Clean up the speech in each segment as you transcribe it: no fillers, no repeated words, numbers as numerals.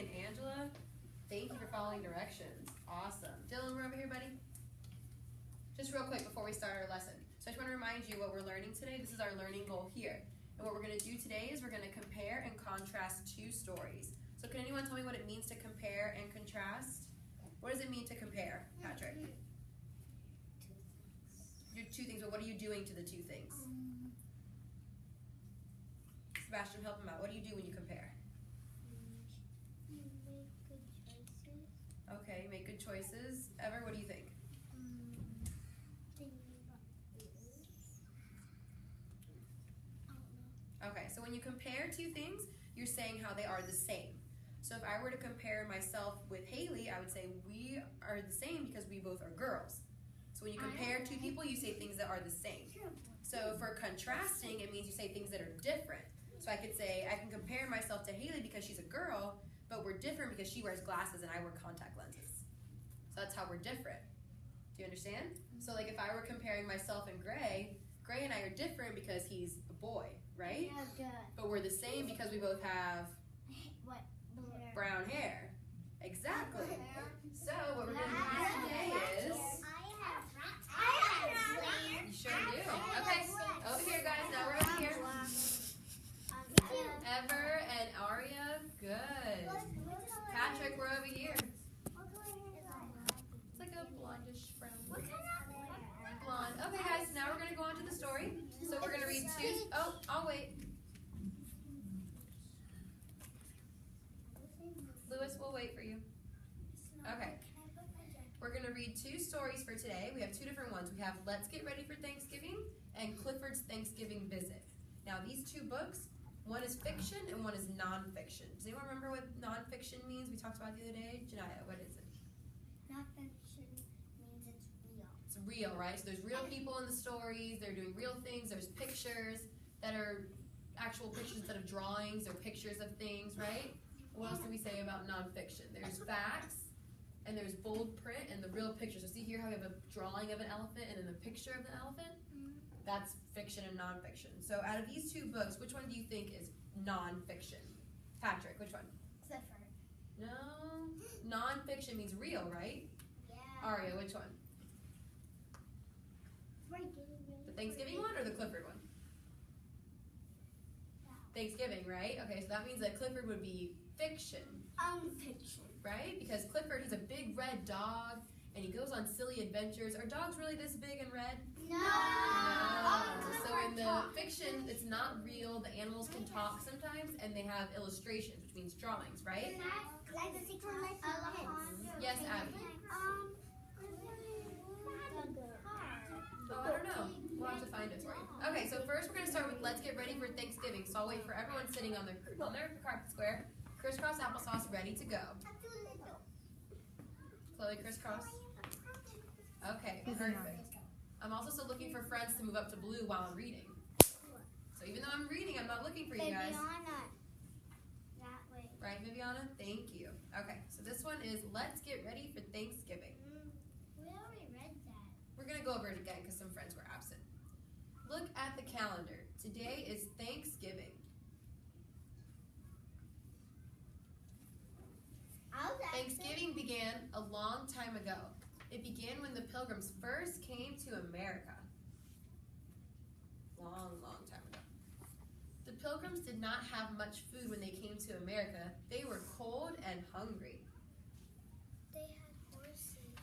and Angela. Thank you for following directions. Awesome. Dylan, we're over here, buddy. Just real quick before we start our lesson. So I just want to remind you what we're learning today. This is our learning goal here. And what we're going to do today is we're going to compare and contrast two stories. So can anyone tell me what it means to compare and contrast? What does it mean to compare, Patrick? Two things, but what are you doing to the two things? Sebastian, help him out. What do you do when you compare? You make good choices. Okay, make good choices. Ever, what do you think? Okay, so when you compare two things, you're saying how they are the same. So if I were to compare myself with Haley, I would say we are the same because we both are girls. So when you compare two people, you say things that are the same. So for contrasting, it means you say things that are different. So I could say, I can compare myself to Haley because she's a girl, but we're different because she wears glasses and I wear contact lenses. So that's how we're different. Do you understand? So like if I were comparing myself and Gray and I are different because he's a boy, right? Yeah, good. But we're the same because we both have brown hair. Exactly. So what we're going to do today is... You sure do. Okay, over here guys, now we're over here. Ever and Aria, good. Patrick, we're over here. It's like a blondish brown. Blonde. Okay guys, now we're going to go on to the story. So we're going to read two, oh, I'll wait. Lewis, we'll wait for you. Okay. We're going to read two stories for today. We have two different ones. We have Let's Get Ready for Thanksgiving and Clifford's Thanksgiving Visit. Now these two books, one is fiction and one is nonfiction. Does anyone remember what nonfiction means? We talked about it the other day. Janaya, what is it? Nonfiction means it's real. It's real, right? So there's real people in the stories. They're doing real things. There's pictures that are actual pictures instead of drawings or pictures of things, right? What else do we say about nonfiction? There's facts. And there's bold print and the real picture. So see here how we have a drawing of an elephant and then the picture of the elephant? That's fiction and nonfiction. So out of these two books, which one do you think is nonfiction? Patrick, which one? Clifford. No. Nonfiction means real, right? Yeah. Aria, which one? The Thanksgiving one or the Clifford one? Thanksgiving, right? Okay, so that means that Clifford would be fiction. Fiction. Right? Because Clifford, he's a big red dog, and he goes on silly adventures. Are dogs really this big and red? No. So in the fiction, it's not real. The animals can talk sometimes, and they have illustrations, which means drawings, right? Like the Secret Life of Pets. Yes, Abby. Oh, I don't know. We'll have to find it for you. Okay, so first we're going to start with Let's Get Ready for Thanksgiving. So I'll wait for everyone sitting on their carpet square. Crisscross applesauce ready to go. Chloe, crisscross. Okay, perfect. I'm also still looking for friends to move up to blue while I'm reading. So even though I'm reading, I'm not looking for you guys. That way. Right, Viviana? Thank you. Okay, so this one is Let's Get Ready for Thanksgiving. We already read that. We're going to go over it again because some friends were absent. Look at the calendar. Today is Thanksgiving. Thanksgiving began a long time ago. It began when the Pilgrims first came to America. Long, long time ago. The Pilgrims did not have much food when they came to America. They were cold and hungry. They had horses.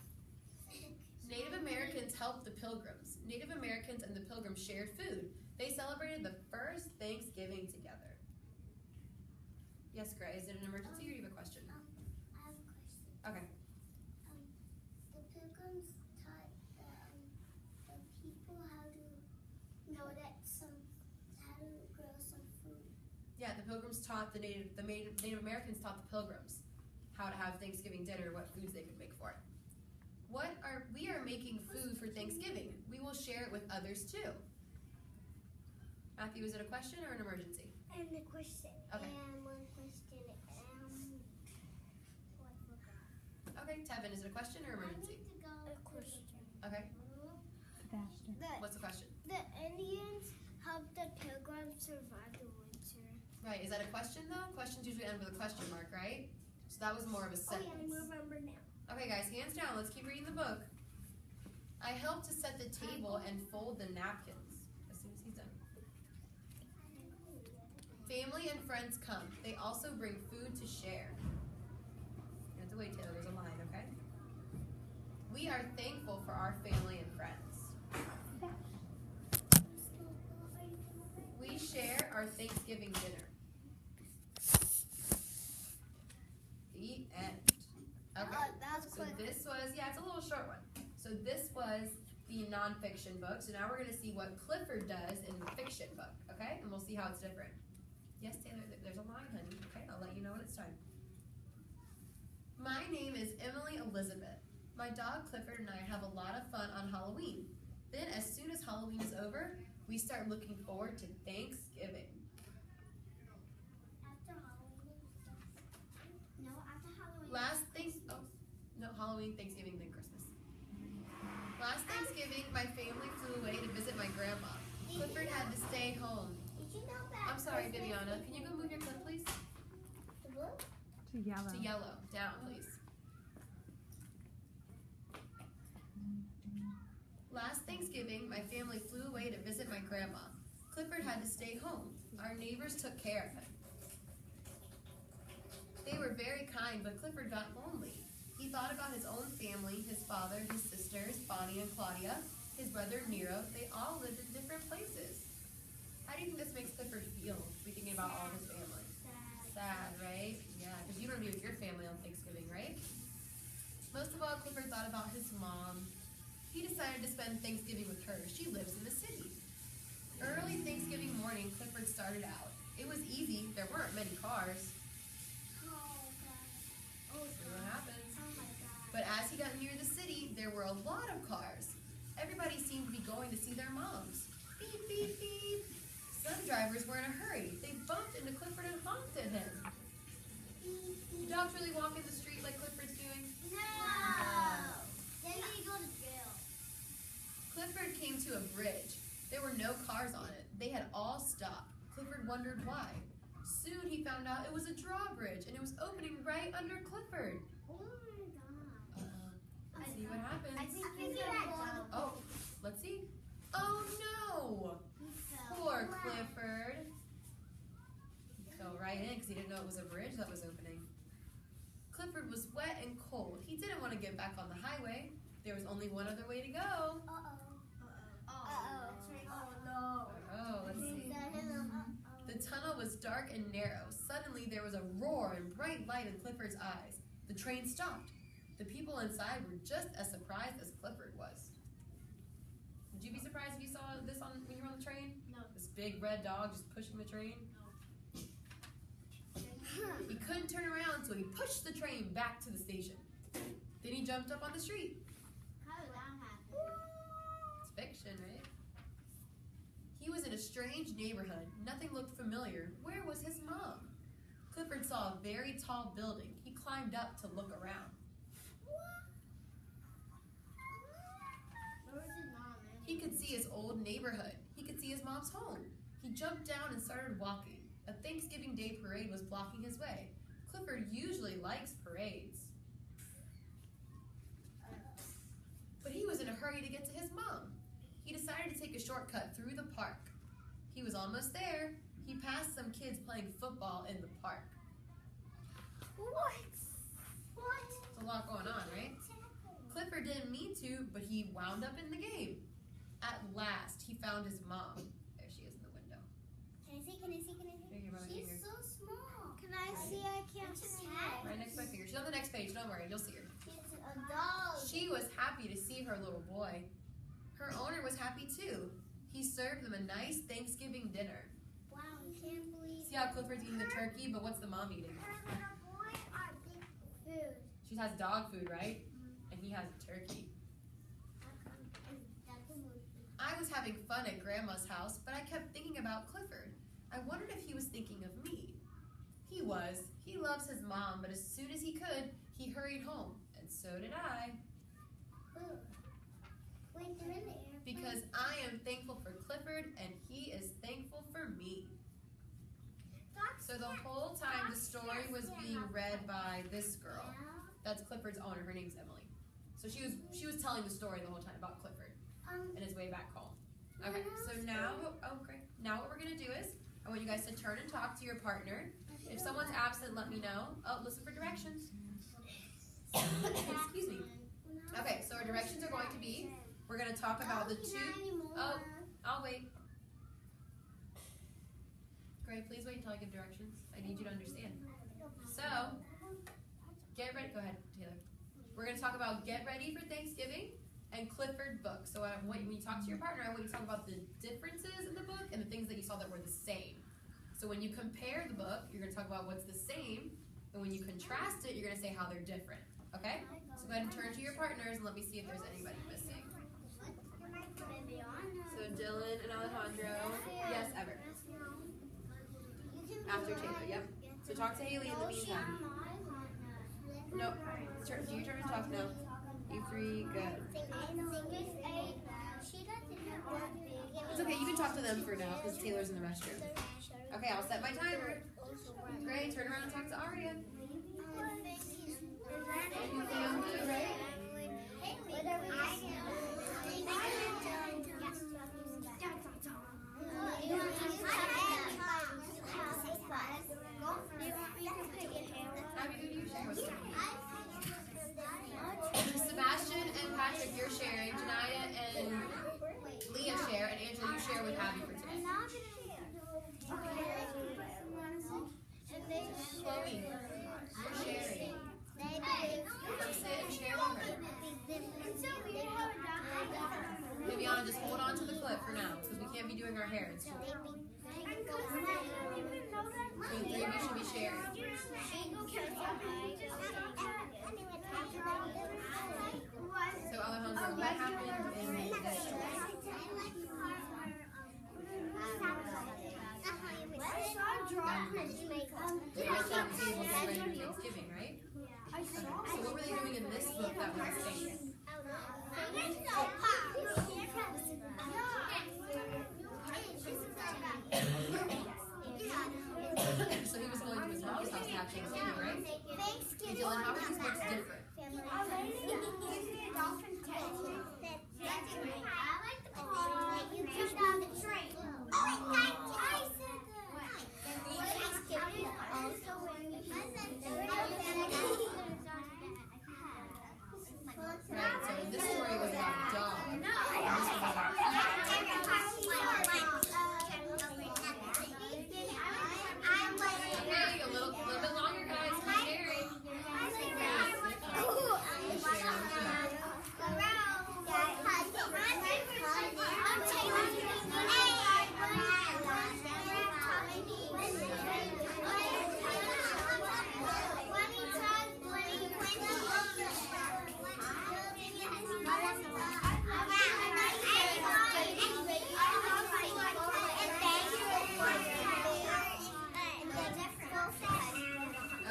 Native Americans helped the Pilgrims. Native Americans and the Pilgrims shared food. They celebrated the first Thanksgiving together. Yes, Gray, is it an emergency or do you have a question? I have a question. Okay. The Pilgrims taught the people how to know that how to grow some food. Yeah, the Pilgrims taught the Native Americans taught the Pilgrims how to have Thanksgiving dinner, what foods they could make for it. We are making food for Thanksgiving. We will share it with others too. Matthew, is it a question or an emergency? And the question. Okay. And one question. I forgot. Okay, Tevin, is it a question or emergency? I need to go. A question. Okay. Faster. What's the question? The Indians helped the Pilgrims survive the winter. Right, is that a question though? Questions usually end with a question mark, right? So that was more of a Oh, yeah, sentence. I remember now. Okay, guys, hands down. Let's keep reading the book. I helped to set the table and fold the napkins. As soon as he's done. Family and friends come. They also bring food to share. You have to wait, Taylor. There's a line, okay? We are thankful for our family and friends. We share our Thanksgiving dinner. The end. Okay. That was So quick. this was, yeah, it's a little short one. So this was the nonfiction book. So now we're going to see what Clifford does in the fiction book, okay? And we'll see how it's different. Yes, Taylor, there's a line, honey. Okay, I'll let you know when it's time. My name is Emily Elizabeth. My dog Clifford and I have a lot of fun on Halloween. Then as soon as Halloween is over, we start looking forward to Thanksgiving. After Halloween. No, after Halloween. Halloween, Thanksgiving, then Christmas. Last Thanksgiving, my family flew away to visit my grandma. Clifford had to stay home. Did you know that? I'm sorry, Viviana. Can you go move your clip, please? The blue? To yellow. To yellow. Down, please. Last Thanksgiving, my family flew away to visit my grandma. Clifford had to stay home. Our neighbors took care of him. They were very kind, but Clifford got lonely. He thought about his own family, his father, his sisters, Bonnie and Claudia, his brother Nero. They all lived in different places. How do you think this makes Clifford feel, to be thinking about all his family? Sad, right? Yeah, because you don't be with your family on Thanksgiving, right? Most of all, Clifford thought about his mom. He decided to spend Thanksgiving with her. She lives in the city. Early Thanksgiving morning, Clifford started out. It was easy. There weren't many cars. See what happens. But as he got near the city, there were a lot of cars. Everybody seemed to be going to see their moms. Beep, beep, beep. Some drivers were in a hurry. They bumped into Clifford and honked at him. Do dogs really walk in the street like Clifford's doing? No! Then you go to jail. Clifford came to a bridge. There were no cars on it. They had all stopped. Clifford wondered why. Soon he found out it was a drawbridge, and it was opening right under Clifford. Oh my god. Let's see what happens. I think he got jumped. Oh, let's see. Oh no! Poor Clifford. He fell right in because he didn't know it was a bridge that was opening. Clifford was wet and cold. He didn't want to get back on the highway. There was only one other way to go. Oh, let's see. The tunnel was dark and narrow. Suddenly there was a roar and bright light in Clifford's eyes. The train stopped. The people inside were just as surprised as Clifford was. Would you be surprised if you saw this when you were on the train? No. This big red dog just pushing the train? He couldn't turn around, so he pushed the train back to the station. Then he jumped up on the street. How did that happen? It's fiction, right? He was in a strange neighborhood. Nothing looked familiar. Where was his mom? Clifford saw a very tall building. He climbed up to look around. Where was his mom? He could see his old neighborhood. He could see his mom's home. He jumped down and started walking. A Thanksgiving Day parade was blocking his way. Clifford usually likes parades. But he was in a hurry to get to his mom. He decided to take a shortcut through the park. He was almost there. He passed some kids playing football in the park. What? There's a lot going on, right? Clifford didn't mean to, but he wound up in the game. At last, he found his mom. There she is in the window. Can I see? Here, run my She's finger. so small. Can I see? I can't see her. Right next to my finger. She's on the next page. Don't worry, you'll see her. She's a dog. She was happy to see her little boy. Her owner was happy too. He served them a nice Thanksgiving dinner. Wow, I can't believe. See how Clifford's eating the turkey, but what's the mom eating? Her little boy are big food. She has dog food, right? And he has turkey. I was having fun at Grandma's house, but I kept thinking about Clifford. I wondered if he was thinking of me. He was. He loves his mom, but as soon as he could, he hurried home. And so did I. Wait, they're in the air. Because I am thankful for Clifford, and he is thankful for me. So the whole time the story was being read by this girl. That's Clifford's owner. Her name's Emily. So she was telling the story the whole time about Clifford and his way back home. Okay, so now, great. Now what we're gonna do is I want you guys to turn and talk to your partner. If someone's absent, let me know. Oh, listen for directions. Excuse me. Okay, so our directions are going to be, we're gonna talk about the two. Oh, I'll wait. Great, please wait until I give directions. I need you to understand. So, get ready. Go ahead, Taylor. We're going to talk about Get Ready for Thanksgiving and Clifford book. So when you talk to your partner, I want you to talk about the differences in the book and the things that you saw that were the same. So when you compare the book, you're going to talk about what's the same. And when you contrast it, you're going to say how they're different. Okay? So go ahead and turn to your partners and let me see if there's anybody missing. So Dylan and Alejandro. Yes, Ever. After Taylor, yep. So talk to Haley in the meantime. No, do you turn and talk now? You three, good. It's okay, you can talk to them for now because Taylor's in the restroom. Okay, I'll set my timer. Great, turn around and talk to Aria. You feel good, right? Sebastian and Patrick, you're sharing. Janaya and Leah share, and Angela, you share with Abby for today. Chloe, you're sharing. Come sit and share with her. Viviana, just hold on to the clip for now, because we can't be doing our hair in school. So the three of you should be sharing. So Alejandro, what happened in this story? They went down the table get ready for Thanksgiving, right? Okay. So what were they doing in this book that was the same? So he was going to his mom's house to have Thanksgiving, right? Hey Dylan, how are these books different? Right, so this story was about a dog. And this was about okay, a little bit longer, guys. Keep sharing.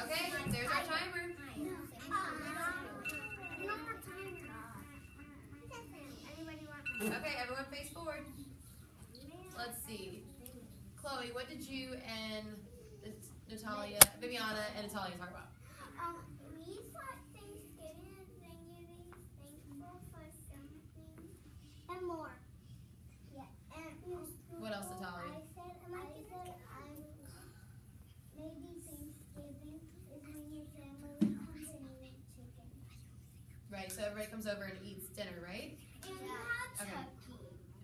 Okay, there's our timer. Okay, everyone face forward. Let's see. Chloe, what did you and Natalia, Viviana and Natalia talk about? We thought Thanksgiving and being thankful for something and more. Yeah. And What else, Natalia? I said maybe Thanksgiving is when your family comes and you eat chicken. Right, so everybody comes over and eats dinner, right? And you have Okay. turkey.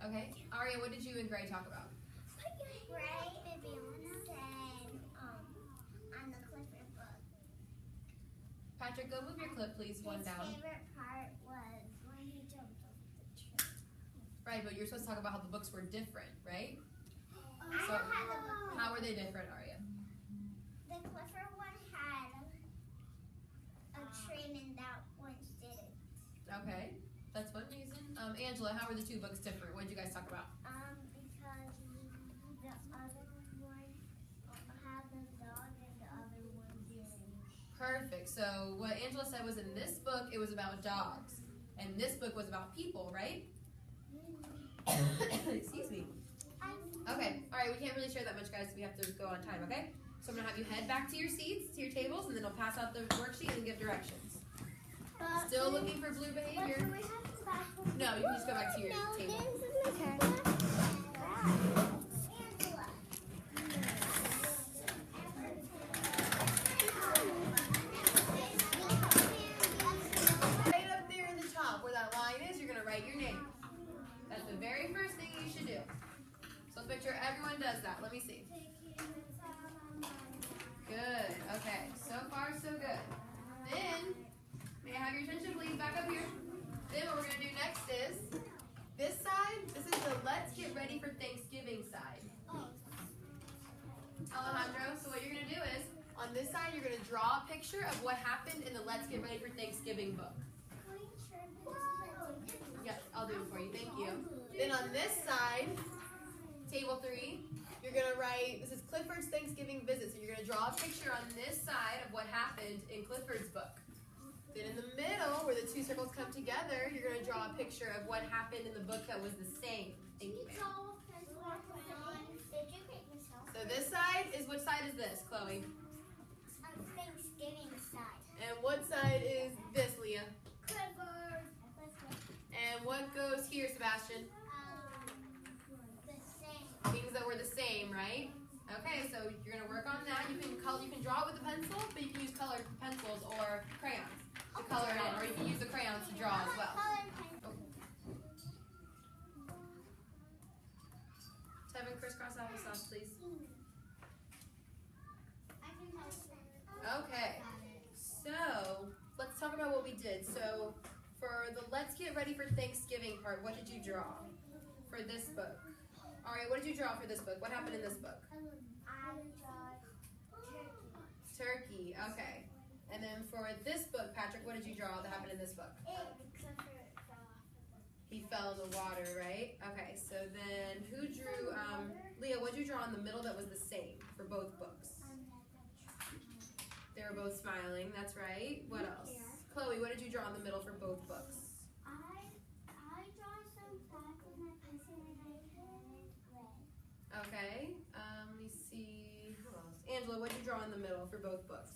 Okay. Aria, what did you and Gray talk about? Gray, Viviana said on the Clifford book. Patrick, go move your clip, please. One His down. favorite part was when he jumped off the tree. Right, but you're supposed to talk about how the books were different, right? I So, don't have the book. how were they different, Aria? The Clifford one had a train and that one didn't. Okay, that's one reason. Angela, how were the two books different? What did you guys talk about? Because the other one had the dog and the other one didn't. Perfect. So what Angela said was in this book, it was about dogs. And this book was about people, right? Excuse me. Okay, all right, we can't really share that much, guys. So we have to go on time, okay? So I'm going to have you head back to your seats, to your tables, and then I'll pass out the worksheet and give directions. Still looking for blue behavior? No, you can just go back to your table. Right up there in the top where that line is, you're going to write your name. That's the very first thing you should do. So let's make sure everyone does that. Let me see. Good. Okay. So far, so good. Then, may I have your attention, please? Back up here. Then what we're going to do next is, this side, this is the Let's Get Ready for Thanksgiving side. Alejandro, so what you're going to do is, on this side, you're going to draw a picture of what happened in the Let's Get Ready for Thanksgiving book. Yes, I'll do it for you. Thank you. Then on this side, table 3, you're going to write, this is Clifford's Thanksgiving visit. So you're going to draw a picture on this side of what happened in Clifford's book. Then in the middle, where the two circles come together, you're going to draw a picture of what happened in the book that was the same. Thank you, ma'am. So this side is, which side is this, Chloe? Thanksgiving side. And what side is this, Leah? Clifford. And what goes here, Sebastian? The same. Things that were the same, right? Okay, so you're going to work on that. You can draw it with a pencil, but you can use colored pencils or crayons to color it in, or you can use the crayons to draw as well. Oh. Seven crisscross applesauce, please. Okay, so let's talk about what we did. So for the Let's Get Ready for Thanksgiving part, what did you draw for this book? All right, what did you draw for this book? What happened in this book? I draw turkey. Turkey, okay. And then for this book, Patrick, what did you draw that happened in this book? Clifford fell off of the He fell in the water, right? Okay, so then who drew, Leah, what did you draw in the middle that was the same for both books? They were both smiling, that's right. What else? Chloe, what did you draw in the middle for both books? I draw some black with my pencil and I painted red. Okay, let me see, who else? Angela, what did you draw in the middle for both books?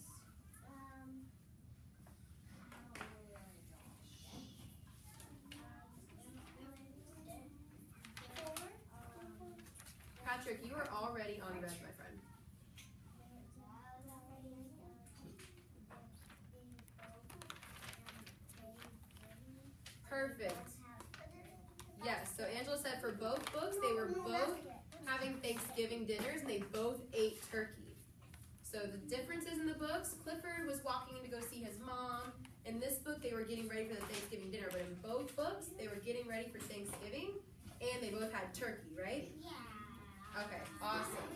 Patrick, you are already on red, my friend. Perfect. Yes, so Angela said for both books, they were both having Thanksgiving dinners and they both ate turkey. So the differences in the books, Clifford was walking in to go see his mom. In this book, they were getting ready for the Thanksgiving dinner, but in both books, they were getting ready for Thanksgiving and they both had turkey, right? Yeah. Okay, awesome.